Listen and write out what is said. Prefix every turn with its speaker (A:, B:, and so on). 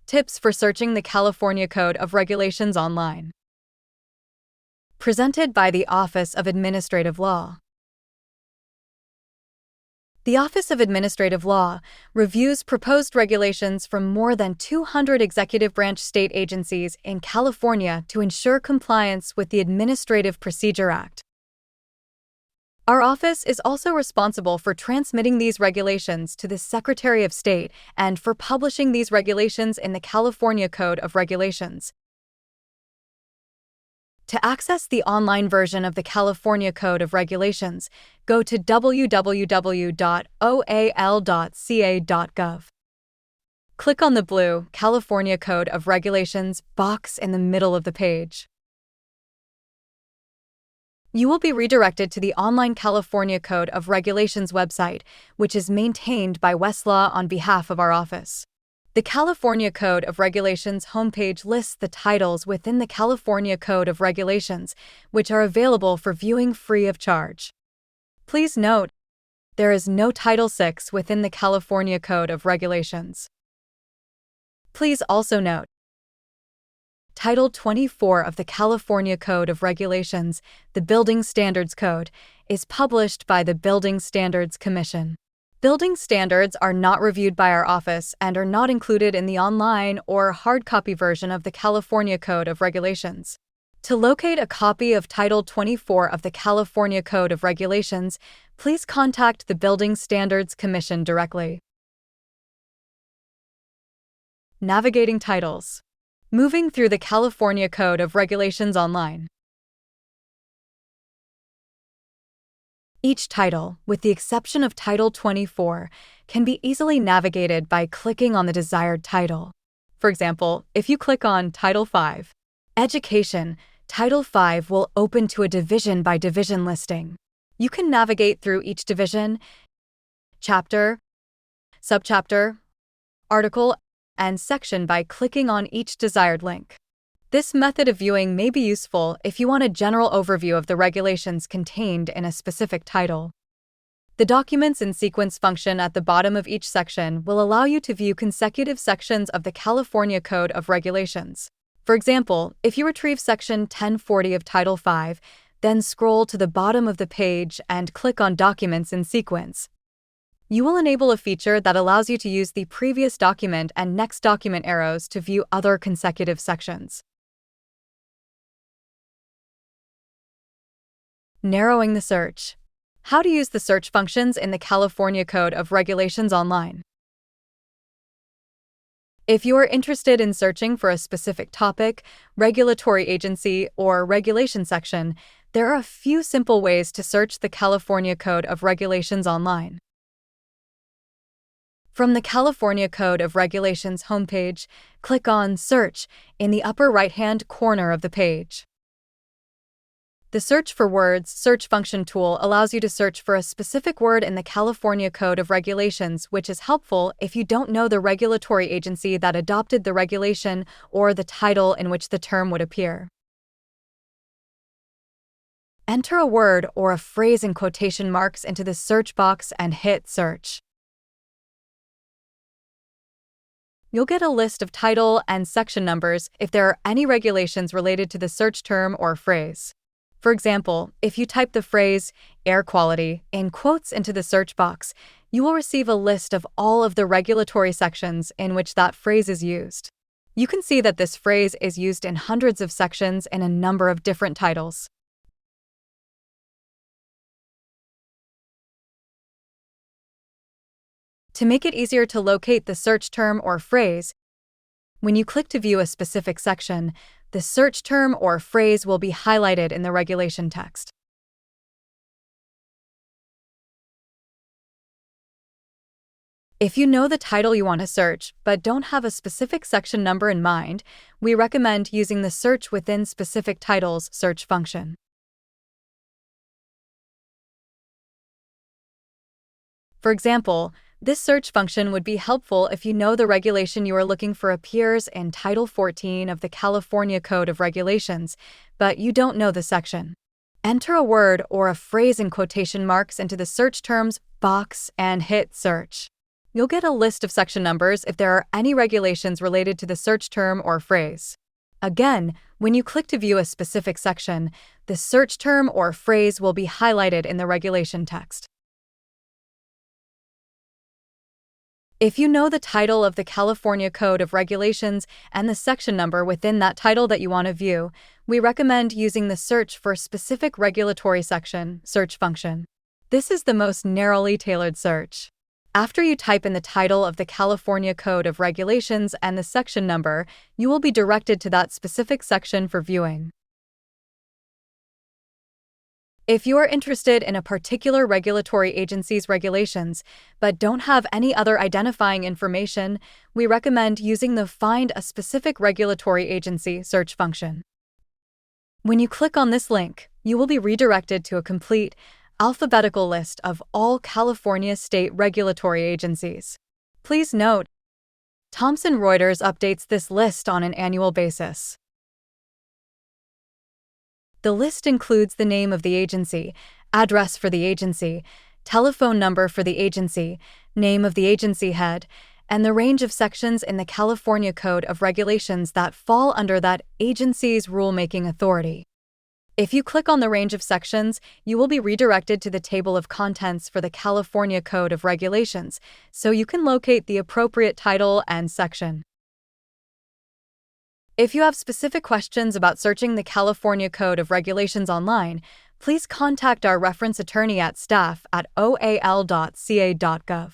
A: Tips for searching the California Code of Regulations online. Presented by the Office of Administrative Law. The Office of Administrative Law reviews proposed regulations from more than 200 executive branch state agencies in California to ensure compliance with the Administrative Procedure Act. Our office is also responsible for transmitting these regulations to the Secretary of State and for publishing these regulations in the California Code of Regulations. To access the online version of the California Code of Regulations, go to www.oal.ca.gov. Click on the blue California Code of Regulations box in the middle of the page. You will be redirected to the online California Code of Regulations website, which is maintained by Westlaw on behalf of our office. The California Code of Regulations homepage lists the titles within the California Code of Regulations, which are available for viewing free of charge. Please note, there is no Title VI within the California Code of Regulations. Please also note, Title 24 of the California Code of Regulations, the Building Standards Code, is published by the Building Standards Commission. Building standards are not reviewed by our office and are not included in the online or hard copy version of the California Code of Regulations. To locate a copy of Title 24 of the California Code of Regulations, please contact the Building Standards Commission directly. Navigating titles. Moving through the California Code of Regulations online. Each title, with the exception of Title 24, can be easily navigated by clicking on the desired title. For example, if you click on Title 5, Education, Title 5 will open to a division-by-division listing. You can navigate through each division, chapter, subchapter, article, and section by clicking on each desired link. This method of viewing may be useful if you want a general overview of the regulations contained in a specific title. The Documents in Sequence function at the bottom of each section will allow you to view consecutive sections of the California Code of Regulations. For example, if you retrieve Section 1040 of Title 5, then scroll to the bottom of the page and click on Documents in Sequence, you will enable a feature that allows you to use the previous document and next document arrows to view other consecutive sections. Narrowing the search. How to use the search functions in the California Code of Regulations online. If you are interested in searching for a specific topic, regulatory agency, or regulation section, there are a few simple ways to search the California Code of Regulations online. From the California Code of Regulations homepage, click on Search in the upper right-hand corner of the page. The Search for Words search function tool allows you to search for a specific word in the California Code of Regulations, which is helpful if you don't know the regulatory agency that adopted the regulation or the title in which the term would appear. Enter a word or a phrase in quotation marks into the search box and hit Search. You'll get a list of title and section numbers if there are any regulations related to the search term or phrase. For example, if you type the phrase air quality in quotes into the search box, you will receive a list of all of the regulatory sections in which that phrase is used. You can see that this phrase is used in hundreds of sections in a number of different titles. To make it easier to locate the search term or phrase, when you click to view a specific section, the search term or phrase will be highlighted in the regulation text. If you know the title you want to search but don't have a specific section number in mind, we recommend using the Search Within Specific Titles search function. For example, this search function would be helpful if you know the regulation you are looking for appears in Title 14 of the California Code of Regulations, but you don't know the section. Enter a word or a phrase in quotation marks into the search terms box and hit Search. You'll get a list of section numbers if there are any regulations related to the search term or phrase. Again, when you click to view a specific section, the search term or phrase will be highlighted in the regulation text. If you know the title of the California Code of Regulations and the section number within that title that you want to view, we recommend using the Search for Specific Regulatory Section search function. This is the most narrowly tailored search. After you type in the title of the California Code of Regulations and the section number, you will be directed to that specific section for viewing. If you are interested in a particular regulatory agency's regulations but don't have any other identifying information, we recommend using the Find a Specific Regulatory Agency search function. When you click on this link, you will be redirected to a complete, alphabetical list of all California state regulatory agencies. Please note, Thomson Reuters updates this list on an annual basis. The list includes the name of the agency, address for the agency, telephone number for the agency, name of the agency head, and the range of sections in the California Code of Regulations that fall under that agency's rulemaking authority. If you click on the range of sections, you will be redirected to the table of contents for the California Code of Regulations, so you can locate the appropriate title and section. If you have specific questions about searching the California Code of Regulations online, please contact our reference attorney at staff@oal.ca.gov.